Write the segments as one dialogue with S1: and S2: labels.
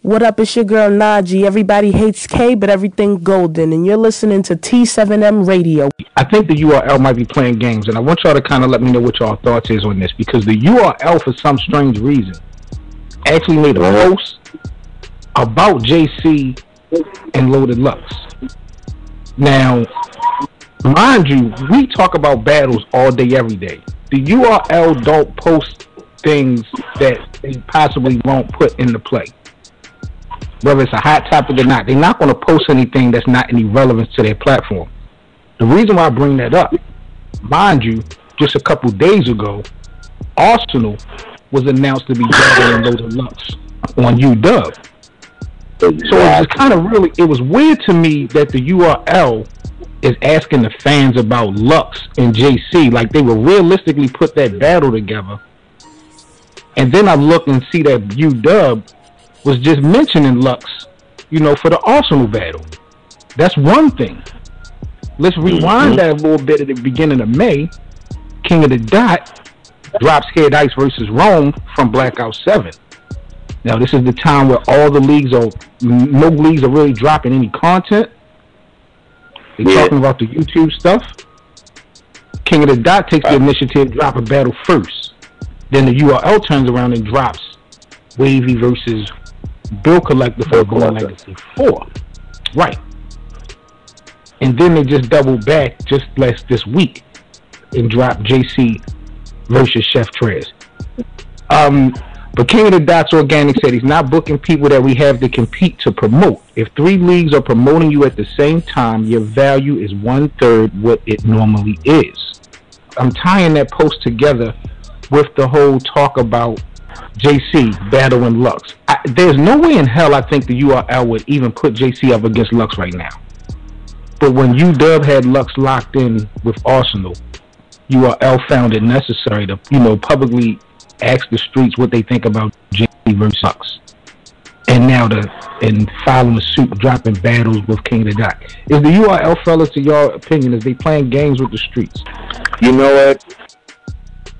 S1: What up, it's your girl Najee. Everybody hates K, but everything golden. And you're listening to T7M Radio.
S2: I think the URL might be playing games, and I want y'all to kind of let me know what y'all thoughts is on this, because the URL, for some strange reason, actually made a post about JC and Loaded Lux. Now, mind you, we talk about battles all day, every day. The URL don't post things that they possibly won't put into play. Whether it's a hot topic or not, they're not going to post anything that's not any relevance to their platform. The reason why I bring that up, mind you, just a couple days ago, Arsenal was announced to be battling Loaded Lux on UW. So it was kind of really, it was weird to me that the URL is asking the fans about Lux and JC, like they would realistically put that battle together. And then I look and see that UW was just mentioning Lux, you know, for the Arsenal battle. That's one thing. Let's rewind that a little bit at the beginning of May. King of the Dot drops Head Ice versus Rome from Blackout 7. Now, this is the time where all the leagues are, no leagues are really dropping any content. They're talking about the YouTube stuff. King of the Dot takes the initiative to drop a battle first. Then the URL turns around and drops Wavy versus Bill Collector for Golden Legacy 4. Right. And then they just doubled back just last this week and dropped JC versus Chef Trez. But King of the Dots Organic said he's not booking people that we have to compete to promote. If 3 leagues are promoting you at the same time, your value is 1/3 what it normally is. I'm tying that post together with the whole talk about JC battling Lux. There's no way in hell I think the URL would even put JC up against Lux right now. But when UW had Lux locked in with Arsenal, URL found it necessary to, you know, publicly ask the streets what they think about JC versus Lux. And now following suit, dropping battles with King of the Dot. Is the URL, fellas, to your opinion, is they playing games with the streets?
S3: You know what?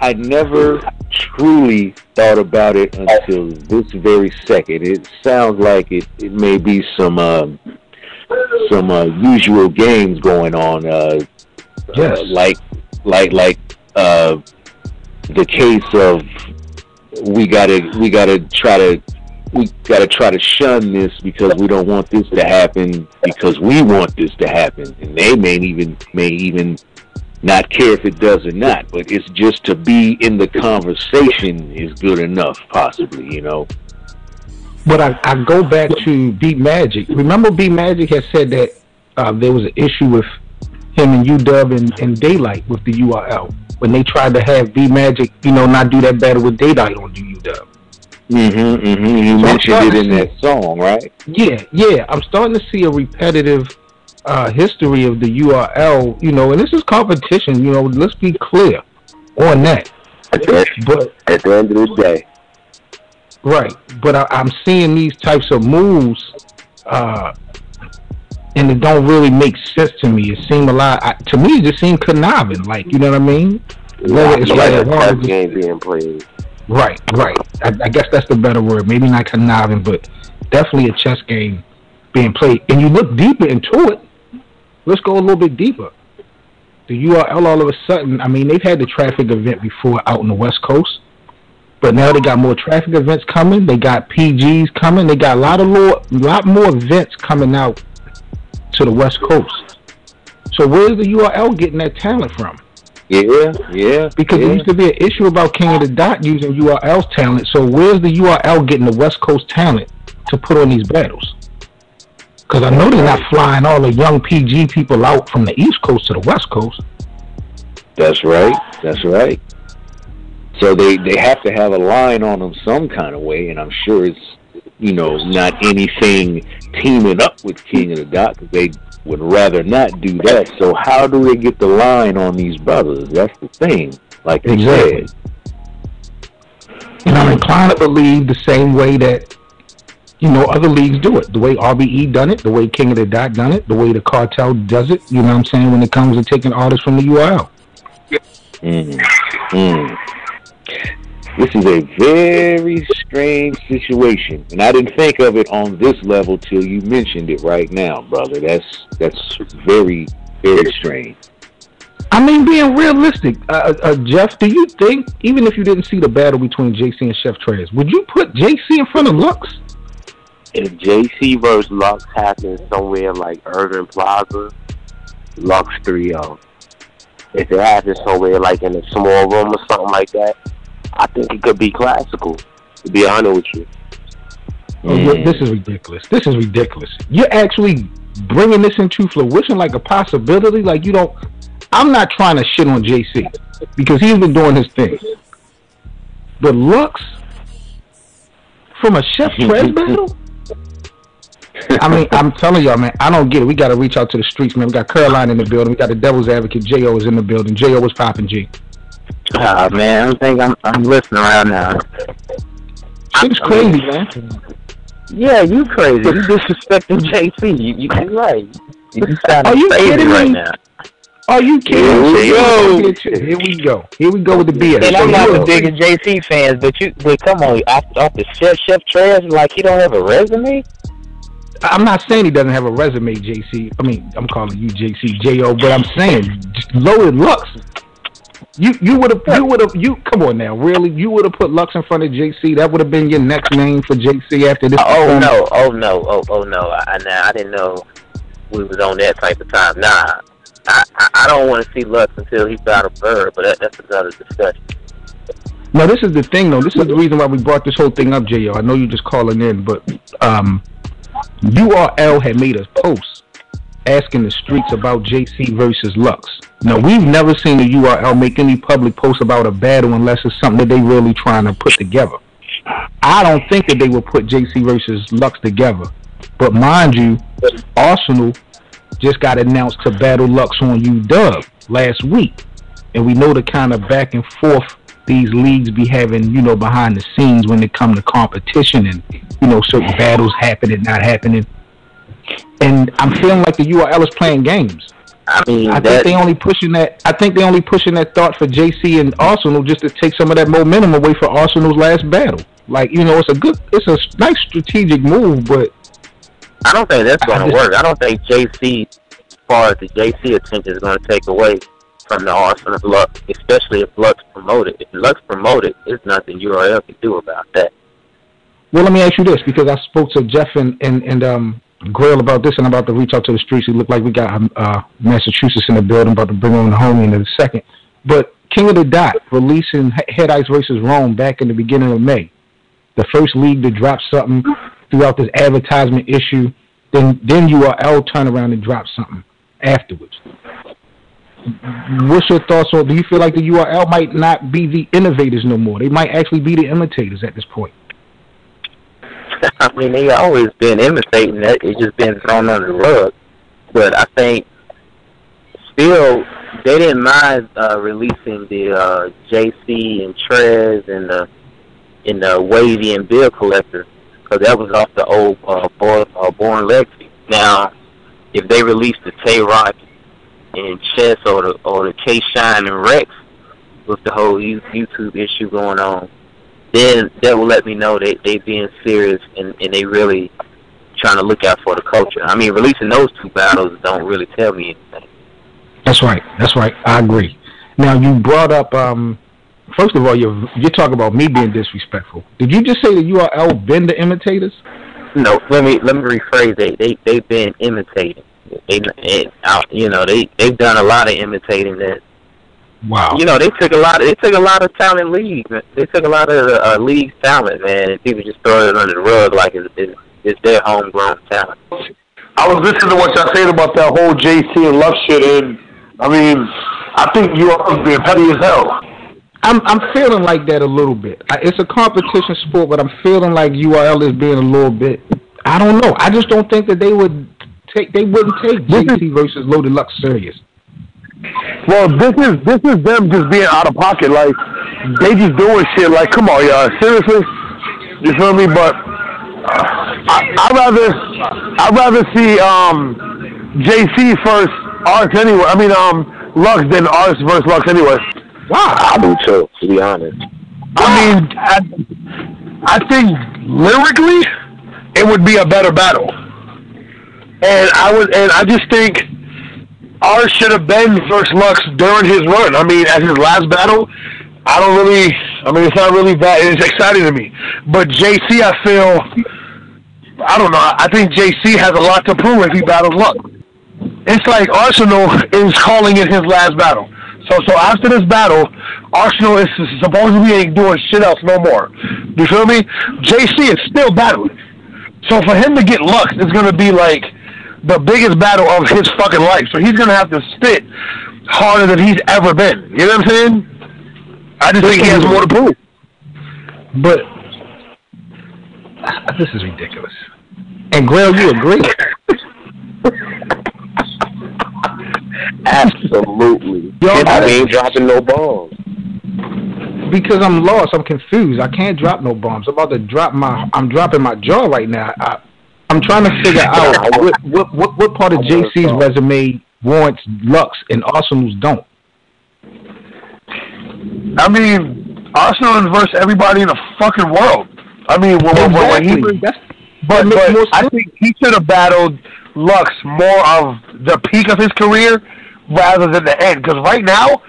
S3: I never truly thought about it until this very second. It sounds like it may be some usual games going on.
S2: Yes.
S3: Like the case of we gotta try to shun this because we don't want this to happen because we want this to happen, and they may even not care if it does or not, but it's just to be in the conversation is good enough, possibly, you know.
S2: But I go back to Beat Magic. Remember, Beat Magic had said that there was an issue with him and UW and Daylight with the URL when they tried to have Beat Magic, you know, not do that battle with Daylight on UW.
S3: You mentioned it in that song, right?
S2: Yeah. I'm starting to see a repetitive history of the URL, you know, and this is competition, you know, let's be clear on that.
S3: But at the end of the day.
S2: Right, but I'm seeing these types of moves, and it don't really make sense to me. It seemed a lot, to me, it just seemed conniving, like, you know what I mean?
S3: It's like a chess game being played.
S2: Right. I guess that's the better word. Maybe not conniving, but definitely a chess game being played. And you look deeper into it. Let's go a little bit deeper. The URL all of a sudden, I mean, they've had the traffic event before out on the West Coast, but now they got more traffic events coming. They got PGs coming. They got a lot more events coming out to the West Coast. So where's the URL getting that talent from?
S3: Yeah.
S2: Because there used to be an issue about King of the Dot using URL's talent. So where's the URL getting the West Coast talent to put on these battles? Because I know they're not flying all the young PG people out from the East Coast to the West Coast.
S3: That's right. So they have to have a line on them some kind of way, and I'm sure it's, you know, not anything teaming up with King of the Dot, because they would rather not do that. So how do they get the line on these brothers? That's the thing, like you said.
S2: And I'm inclined to believe the same way that, you know, other leagues do it. The way RBE done it, the way King of the Dot done it, the way the cartel does it, you know what I'm saying, when it comes to taking artists from the URL.
S3: This is a very strange situation, and I didn't think of it on this level till you mentioned it right now, brother. That's very, very strange.
S2: I mean, being realistic, Jeff, do you think, even if you didn't see the battle between JC and Chef Trez, would you put JC in front of Lux?
S4: If JC versus Lux happens somewhere like Urban Plaza, Lux 3-0. If it happens somewhere like in a small room or something like that, I think it could be classical, to be honest with you.
S2: Oh, this is ridiculous. This is ridiculous. You're actually bringing this into fruition like a possibility. Like, you don't... I'm not trying to shit on JC because he's been doing his thing. But Lux from a Chef Trez battle? I mean, I'm telling y'all, man, I don't get it. We got to reach out to the streets, man. We got Caroline in the building. We got the Devil's Advocate. J.O. is in the building. J.O. was popping, G.
S4: Man, I think I'm listening right now.
S2: Shit's crazy, man.
S4: Yeah, you crazy. You disrespecting JC. You right. You
S2: Are you kidding me?
S4: right now.
S2: Are you kidding me? Here we go. Here we go with the BS.
S4: And I'm not the biggest JC fans, but come on, off the Chef Trez, like he don't have a resume.
S2: I'm not saying he doesn't have a resume, JC. I mean, I'm calling you JC, J.O., but I'm saying just loaded Lux. You would have come on now, really? You would have put Lux in front of JC. That would have been your next name for JC after this.
S4: Oh no. I didn't know we was on that type of time. Nah, I don't want to see Lux until he's out of Bird, but that's another discussion.
S2: No, this is the thing, though. This is the reason why we brought this whole thing up, J.O. I know you're just calling in, but URL had made a post asking the streets about JC versus Lux. Now, we've never seen the URL make any public posts about a battle unless it's something that they really trying to put together. I don't think that they will put JC versus Lux together. But mind you, Arsenal just got announced to battle Lux on UW last week. And we know the kind of back and forth these leagues be having, you know, behind the scenes when it come to competition and, you know, certain battles happening, not happening. And I'm feeling like the URL is playing games.
S4: I mean,
S2: I think they only pushing that. I think they only pushing that thought for JC and Arsenal just to take some of that momentum away for Arsenal's last battle. Like, you know, it's a nice strategic move, but
S4: I don't think that's going to work. I don't think JC, as far as the JC attention, is going to take away from the Arsenal Lux, especially if Lux promoted. If Lux promoted, there's nothing URL can do about that.
S2: Well, let me ask you this, because I spoke to Jeff and Grail about this, and I'm about to reach out to the streets. It looked like we got Massachusetts in the building, about to bring on the homie in a second. But King of the Dot releasing Head Ice versus Rome back in the beginning of May. The first league to drop something throughout this advertisement issue. Then URL turn around and drop something afterwards. What's your thoughts on? Do you feel like the URL might not be the innovators no more? They might actually be the imitators at this point.
S4: I mean, they always been imitating that. It's just been thrown under the rug. But I think still they didn't mind releasing the JC and Trez and the Wavy and Bill Collector, because that was off the old Born Legacy. Now, if they released the Tay Rock and Chess or the K Shine and Rex with the whole YouTube issue going on, then that will let me know they being serious and they really trying to look out for the culture. I mean, releasing those two battles don't really tell me anything.
S2: That's right. I agree. Now, you brought up, first of all, you're talking about me being disrespectful. Did you just say the URL been the imitators?
S4: No, let me rephrase that. They've been imitating. They've done a lot of imitating that.
S2: Wow.
S4: You know, they took a lot of talent leagues. They took a lot of leagues talent, man, and people just throw it under the rug like it's their homegrown talent.
S5: I was listening to what y'all saying about that whole JC and Lux shit, and I mean, I think you are being petty as hell.
S2: I'm feeling like that a little bit. It's a competition sport, but I'm feeling like URL is being a little bit. I don't know. I just don't think that they wouldn't take JC versus Loaded Lux serious.
S5: Well, this is them just being out of pocket. Like, they just doing shit. Like, come on, y'all, seriously. You feel me? But I'd rather see JC first, Arts anyway. I mean, Lux than Arts versus Lux anyway.
S4: Wow, I do too, to be honest.
S5: I mean, I think lyrically, it would be a better battle. And I just think ours should have been versus Lux during his run. I mean, at his last battle, it's not really that. It's exciting to me. But JC, I don't know. I think JC has a lot to prove if he battles Lux. It's like Arsenal is calling it his last battle. So after this battle, Arsenal is supposedly ain't doing shit else no more. You feel me? JC is still battling. So for him to get Lux, it's going to be like the biggest battle of his fucking life. So he's going to have to spit harder than he's ever been. You know what I'm saying? I just think he has more to prove.
S2: But this is ridiculous. And Grail, you agree?
S3: Absolutely.
S2: I
S3: ain't dropping no bombs.
S2: Because I'm lost. I'm confused. I can't drop no bombs. I'm about to I'm dropping my jaw right now. I'm trying to figure out what part of JC's resume warrants Lux and Arsenal's don't.
S5: I mean, Arsenal is versus everybody in the fucking world. I mean, but I think he should have battled Lux more of the peak of his career rather than the end. Because right now,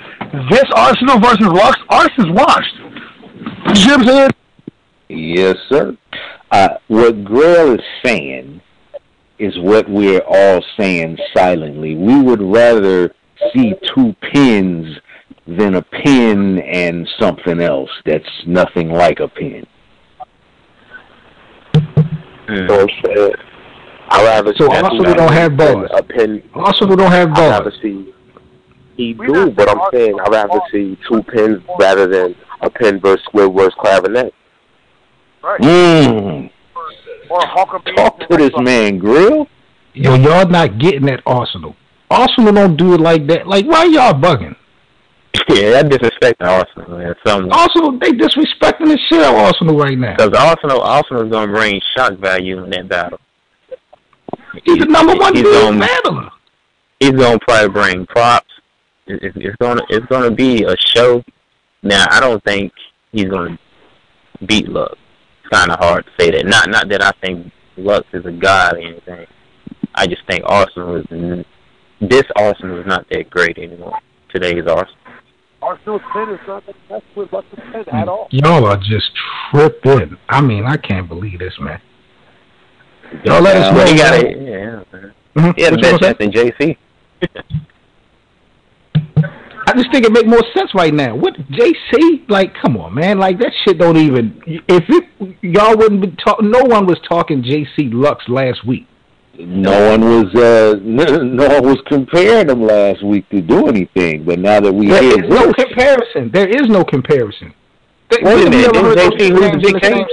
S5: this Arsenal versus Lux, is washed. You see what I'm saying?
S3: Yes, sir. What Grail is saying is what we're all saying silently. We would rather see two pins than a pin and something else that's nothing like a pin.
S6: So I'd rather
S2: so Arsenal don't have bars.
S6: A pin.
S2: Arsenal don't have bars.
S6: I'd rather see. He do, but I'm saying I'd rather see two pins rather than a pin versus squid versus clarinet.
S3: Right. Talk to this man, Grill.
S2: Yo, y'all not getting that Arsenal. Arsenal don't do it like that. Like, why y'all bugging?
S4: Yeah, that disrespecting Arsenal, man.
S2: Arsenal, they disrespecting the shit out of Arsenal right now.
S4: Because Arsenal is going to bring shock value in that battle.
S2: He's the number one battler.
S4: He's going to probably bring props. It's going to be a show. Now, I don't think he's going to beat Lux. It's kind of hard to say that. Not that I think Lux is a god or anything. I just think this Arsenal is not that great anymore. Today's Arsenal.
S5: Arsenal's pin is not the best with Lux's pin at all.
S2: Y'all are just tripping. I mean, I can't believe this, man. Y'all let us know.
S4: He got it. Yeah. He had a better chance than JC.
S2: I just think it make more sense right now. What JC? Like, come on, man. Like that shit don't even. Y'all wouldn't be talking. No one was talking JC Lux last week.
S3: No one was comparing them last week to do anything. But now that there is
S2: no comparison. There is no comparison.
S4: Wait a minute. Did JC lose to Big K?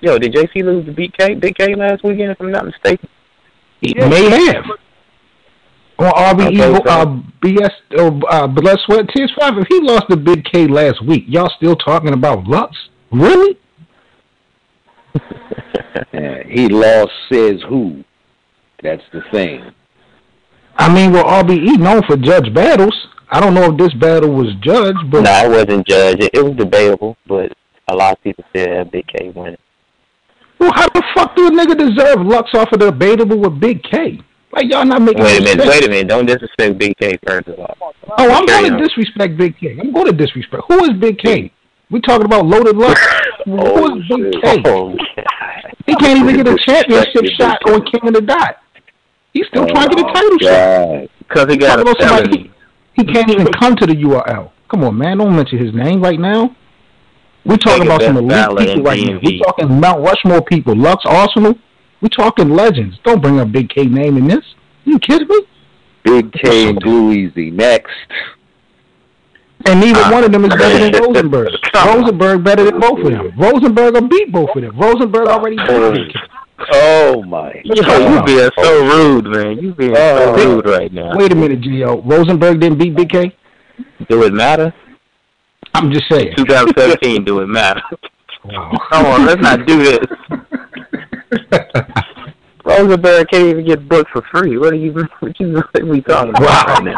S4: Yo, did JC lose to Big K last weekend? If I'm not mistaken,
S2: he may have. On RBE, BS, Blood, Sweat, Tears 5. If he lost to Big K last week, y'all still talking about Lux? Really?
S3: He lost, says who? That's the thing.
S2: I mean, well, RBE known for judge battles. I don't know if this battle was judged, but...
S4: No, it wasn't judged. It was debatable, but a lot of people said Big K won.
S2: Well, how the fuck do a nigga deserve Lux off of the debatable with Big K? Like, y'all not making
S4: Wait a minute. Don't disrespect Big K first of all.
S2: Oh, I'm going to disrespect Big K. I'm going to disrespect. Who is Big K? We talking about Loaded Lux? Who is Big K? He can't even get a championship shot on King of the Dot. He's still trying to get a title shot.
S4: Because he got a felony.
S2: He can't even come to the URL. Come on, man. Don't mention his name right now. We're talking about some elite people right now. We're talking Mount Rushmore people. Lux, Arsenal. We're talking legends. Don't bring up Big K name in this. You kidding me?
S3: Big K and Blue Easy. Next.
S2: And neither one of them is better than Rosenberg. Rosenberg better than both of them. Rosenberg will beat both of them. Rosenberg already beat K.
S3: Oh my!
S4: You being so rude, man. You being so rude right now.
S2: Wait a minute, Gio. Rosenberg didn't beat Big K?
S4: Do it matter?
S2: I'm just saying.
S4: 2017, do it matter?
S2: Wow.
S4: Come on, let's not do this. Rosenberg can't even get booked for free. What are we talking about right now?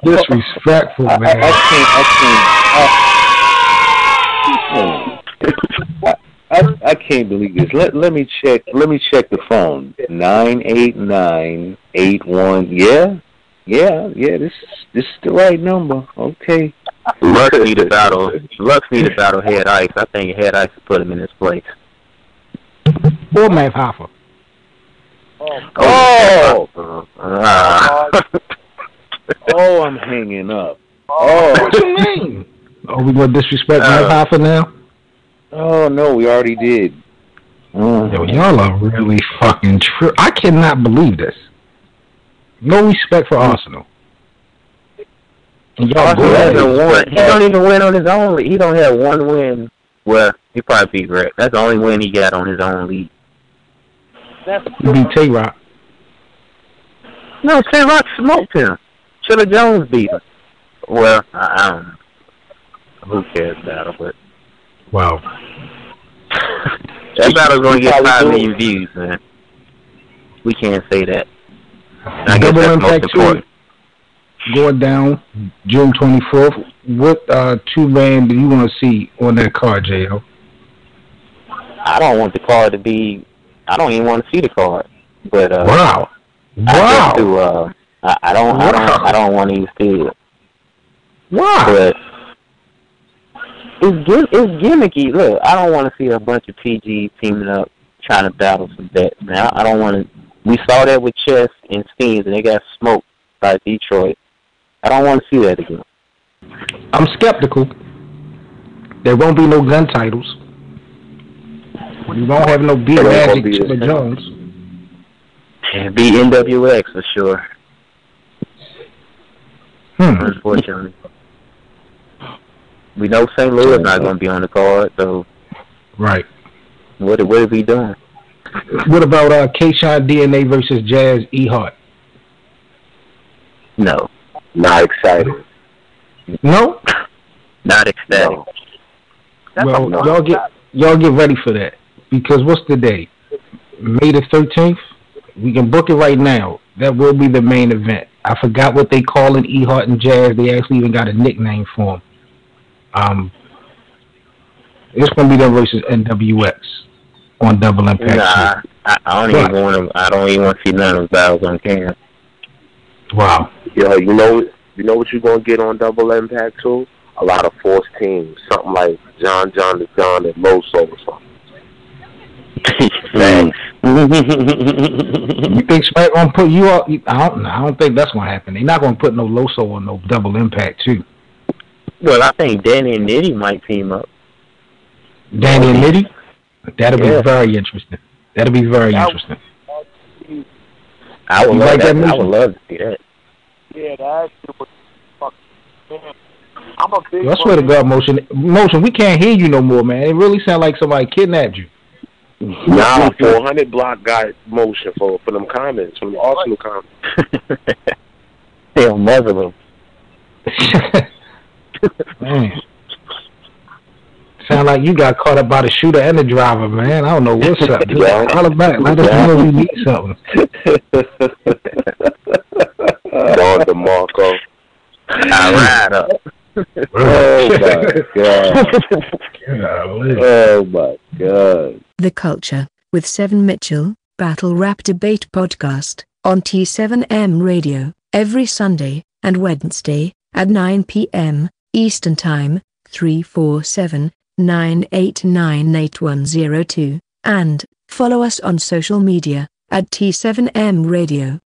S2: Disrespectful, man.
S3: I can't believe this. Let me check the phone. 98981. Yeah. This is the right number. Okay.
S4: Lux need to battle Head Ice. I think Head Ice will put him in his place.
S2: Or Matt Hoffa.
S3: Oh, I'm hanging up.
S2: What you mean? Oh, we gonna disrespect Matt Hoffa now?
S3: Oh no, we already did.
S2: Yo, y'all are really fucking true. I cannot believe this. No respect for Arsenal. And y'all
S4: He don't even win on his own league. He don't have one win. Well, he probably beat Greg. That's the only win he got on his own league.
S2: He beat Tay-Rock.
S4: No, Tay-Rock smoked him. Chilla Jones beat him. Well, I don't know. Who cares about it, but...
S2: Wow.
S4: That battle's going to get 5 million views, man. We can't say that. I guess that's most important.
S2: Going down June 24th. What two man do you want to see on that card, J.O.?
S4: I don't want the card to be... I don't even want to see the card. But
S2: wow.
S4: I don't want to even see it.
S2: Why?
S4: But it's gimmicky. Look, I don't want to see a bunch of PGs teaming up trying to battle some bets. Man, I don't want to. We saw that with Chess and Steams, and they got smoked by Detroit. I don't want to see that again.
S2: I'm skeptical. There won't be no gun titles. We won't have no Beat Magic Chilla Jones.
S4: Be NWX for sure. Unfortunately. We know St. Louis is not going to be on the card, so...
S2: Right.
S4: What are we doing?
S2: What about K-Shine DNA versus Jazz E-Hart?
S4: No.
S6: Not excited.
S2: No?
S4: Not ecstatic.
S2: No. Well, y'all get ready for that. Because what's the day? May the 13th? We can book it right now. That will be the main event. I forgot what they call it, E-Hart and Jazz. They actually even got a nickname for them. It's going to be them versus NWX on Double Impact.
S4: Nah, I don't even want to see none of those battles on camera.
S2: Wow.
S6: Yo, you know what you're going to get on Double Impact too? A lot of forced teams. Something like John the John and Loso or something.
S4: Thanks.
S2: You think Smack gonna put you up? I don't think that's gonna happen. They're not gonna put no Loso on no Double Impact too.
S4: Well, I think Danny and Nitty might team up.
S2: Danny and Nitty? That'll be very interesting. That'll be very interesting.
S4: I would love that. I would love to see that.
S5: Yeah, that shit was fucking. I'm a big.
S2: I swear to God, Motion, we can't hear you no more, man. It really sounds like somebody kidnapped you.
S6: Nah, 400 block got Motion for them comments, from the Arsenal comments.
S4: They'll never them.
S2: Man. Sound like you got caught up by the shooter and the driver, man. I don't know what's up. Call it back. Let us know if we need something.
S6: Don DeMarco.
S4: I ride up.
S3: Oh my God. Oh my God.
S7: The Culture, with Seven Mitchell, Battle Rap Debate Podcast, on T7M Radio, every Sunday and Wednesday, at 9 p.m. Eastern Time, 347-989-8102, and follow us on social media, at T7M Radio.